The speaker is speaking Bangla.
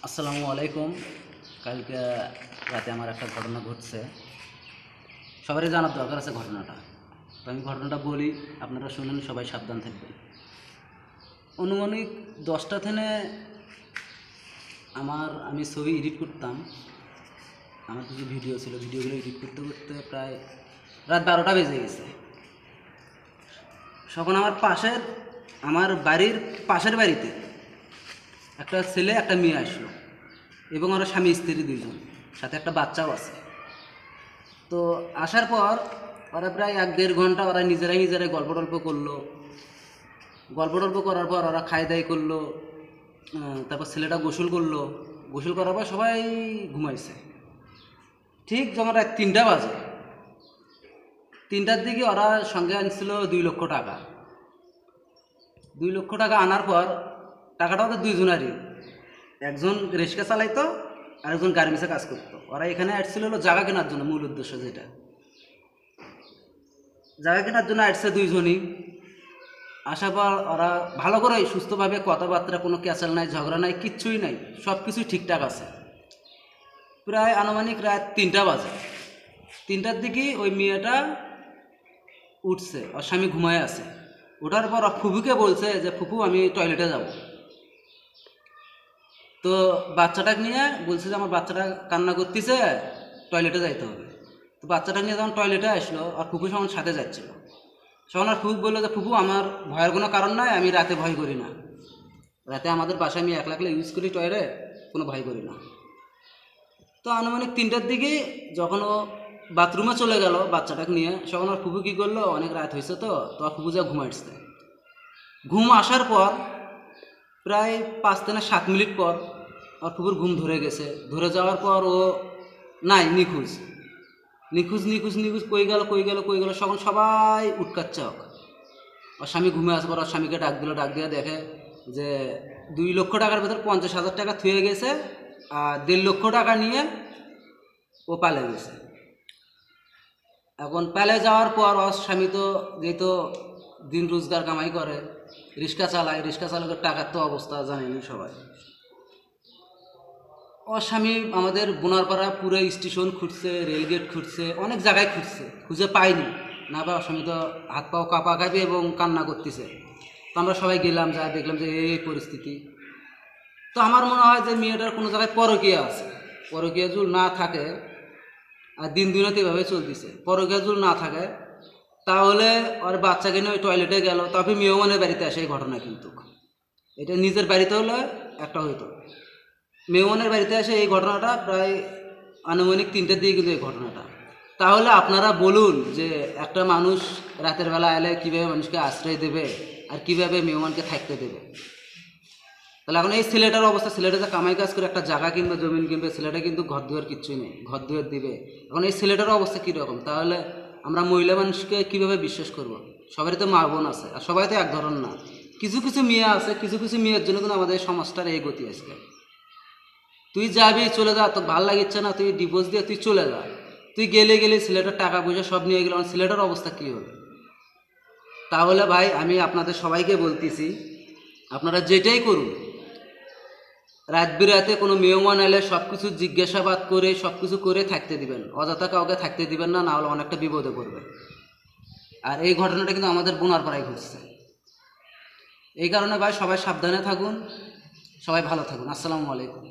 আসসালামু আলাইকুম। কালকে রাতে আমার একটা ঘটনা ঘটছে, সবারই জানার দরকার আছে ঘটনাটা। তো আমি ঘটনাটা বলি, আপনারা শুনুন, সবাই সাবধান থাকবেন। অনুমানিক 10টা থেকে আমি ছবি এডিট করতাম। আমার কিছু ভিডিও ছিল, ভিডিওগুলো এডিট করতে করতে প্রায় রাত 12টা বেজে গেছে। তখন আমার বাড়ির পাশের বাড়িতে একটা ছেলে একটা মেয়ে আসলো, এবং ওরা স্বামী স্ত্রী দুইজন, সাথে একটা বাচ্চাও আছে। তো আসার পর ওরা প্রায় 1-1.5 ঘন্টা ওরা নিজেরাই গল্প টল্প করলো। গল্প টল্প করার পর ওরা খাই দাই করলো। তারপর ছেলেটা গোসল করলো। গোসল করার পর সবাই ঘুমাইছে। ঠিক যখন রাত 3টা বাজে, 3টার দিকে ওরা সঙ্গে আনছিল 2 লক্ষ টাকা। 2 লক্ষ টাকা আনার পর টাকাটা ওদের দুইজনারই, একজন রিক্সা চালাইতো আর একজন গার্মেন্টসে কাজ করতো। ওরা এখানে আসছিল হলো জায়গা কেনার জন্য, মূল উদ্দেশ্য যেটা জায়গা কেনার জন্য আসছে দুইজনই। আসার পর ওরা ভালো করে সুস্থভাবে কথাবার্তা, কোনো ক্যাচাল নাই, ঝগড়া নাই, কিচ্ছুই নাই, সব কিছুই ঠিকঠাক আছে। প্রায় আনুমানিক রাত 3টা বাজে। 3টার দিকে ওই মেয়েটা উঠছে, ওর স্বামী ঘুমায় আছে। ওঠার পর ফুপুকে বলছে যে ফুপু আমি টয়লেটে যাব। তো বাচ্চাটাকে নিয়ে বলছে যে আমার বাচ্চাটা কান্না করতেছে, টয়লেটে যাইতে হবে। তো বাচ্চাটা নিয়ে যখন টয়লেটে আসলো, আর ফুপু সমান সাথে যাচ্ছিল। তখন আর ফুপু বললো যে ফুপু আমার ভয়ের কোনো কারণ নাই, আমি রাতে ভয় করি না। রাতে আমাদের বাসায় আমি একলা ইউজ করি টয়লেট, কোনো ভয় করি না। তো আনুমানিক 3টার দিকে যখন ও বাথরুমে চলে গেল বাচ্চাটাকে নিয়ে, তখন আর ফুপু কী করলো, অনেক রাত হয়েছে তো আর ফুপু যা ঘুমাইছে। ঘুম আসার পর প্রায় 5 থেকে 7 মিনিট পর আর ফুপুর ঘুম ধরে গেছে। ধরে যাওয়ার পর ও নাই, নিখোঁজ নিখোঁজ নিখোঁজ নিখোঁজ, কই গেল। তখন সবাই উটকাচ্ছে ওকে। ওর স্বামী ঘুমে আসার পর ওর স্বামীকে ডাক দিয়ে দেখে যে 2 লক্ষ টাকার ভেতর 50,000 টাকা থুয়ে গেছে, আর 1.5 লক্ষ টাকা নিয়ে ও পালে গেছে। এখন পালে যাওয়ার পর ওর স্বামী তো যেহেতু দিন রোজগার কামাই করে, রিক্সা চালায়, রিক্সা চালকের টাকার তো অবস্থা জানেনি সবাই। ওর স্বামী আমাদের বোনারপাড়া পুরো স্টেশন খুঁজছে, রেলগেট খুঁজছে, অনেক জায়গায় খুঁজছে, খুঁজে পাইনি। না বা ওর স্বামী তো হাত পাও কাঁপি এবং কান্না করতেছে। তো আমরা সবাই গেলাম, যা দেখলাম যে এই পরিস্থিতি। তো আমার মনে হয় যে মেয়েটার কোনো জায়গায় পরকীয়া আছে। পরকীয়া জুল না থাকে, আর দিন দিনতে এভাবে চলতেছে, পরকীয়া জুল না থাকে, তাহলে ওর বাচ্চাকে নিয়ে ওই টয়লেটে গেল, তবে মেহমানের বাড়িতে আসে এই ঘটনা। কিন্তু এটা নিজের বাড়িতে হলে একটা হইতো, মেহমানের বাড়িতে এসে এই ঘটনাটা প্রায় আনুমানিক 3টার দিকে কিন্তু এই ঘটনাটা। তাহলে আপনারা বলুন যে একটা মানুষ রাতের বেলা এলে কীভাবে মানুষকে আশ্রয় দেবে, আর কীভাবে মেহমানকে থাকতে দেবে। তাহলে এখন এই ছেলেটার অবস্থা, ছেলেটা যে কামাই কাজ করে একটা জায়গা কিনবে, জমিন কিনবে, ছেলেটা কিন্তু ঘর দুয়ার কিচ্ছুই নেই, ঘর দুয়ার দিবে। এখন এই ছেলেটার অবস্থা কীরকম? তাহলে আমরা মহিলা মানুষকে কীভাবে বিশ্বাস করব? সবারই তো মা বোন আছে, আর সবাই তো এক ধরন না। কিছু কিছু মেয়ে আছে, কিছু কিছু মেয়ের জন্য কিন্তু আমাদের সমাজটার এই গতি আজকে। তুই যাবি, চলে যা, তোর ভাল লাগিচ্ছে না, তুই ডিভোর্স দিয়ে তুই চলে যা। তুই গেলে ছেলেটার টাকা পয়সা সব নিয়ে গেল, ছেলেটার অবস্থা কী হবে? তাহলে ভাই আমি আপনাদের সবাইকে বলতেছি, আপনারা যেটাই করুন, রাত বিরাতে কোনো মেহমান এলে সব কিছু জিজ্ঞাসাবাদ করে সব কিছু করে থাকতে দিবেন, অযথা কাউকে থাকতে দিবেন না, না হলে অনেকটা বিপদে পড়বে। আর এই ঘটনাটা কিন্তু আমাদের বোনারপাড়ায় ঘটছে। এই কারণে ভাই সবাই সাবধানে থাকুন, সবাই ভালো থাকুন। আসসালামু আলাইকুম।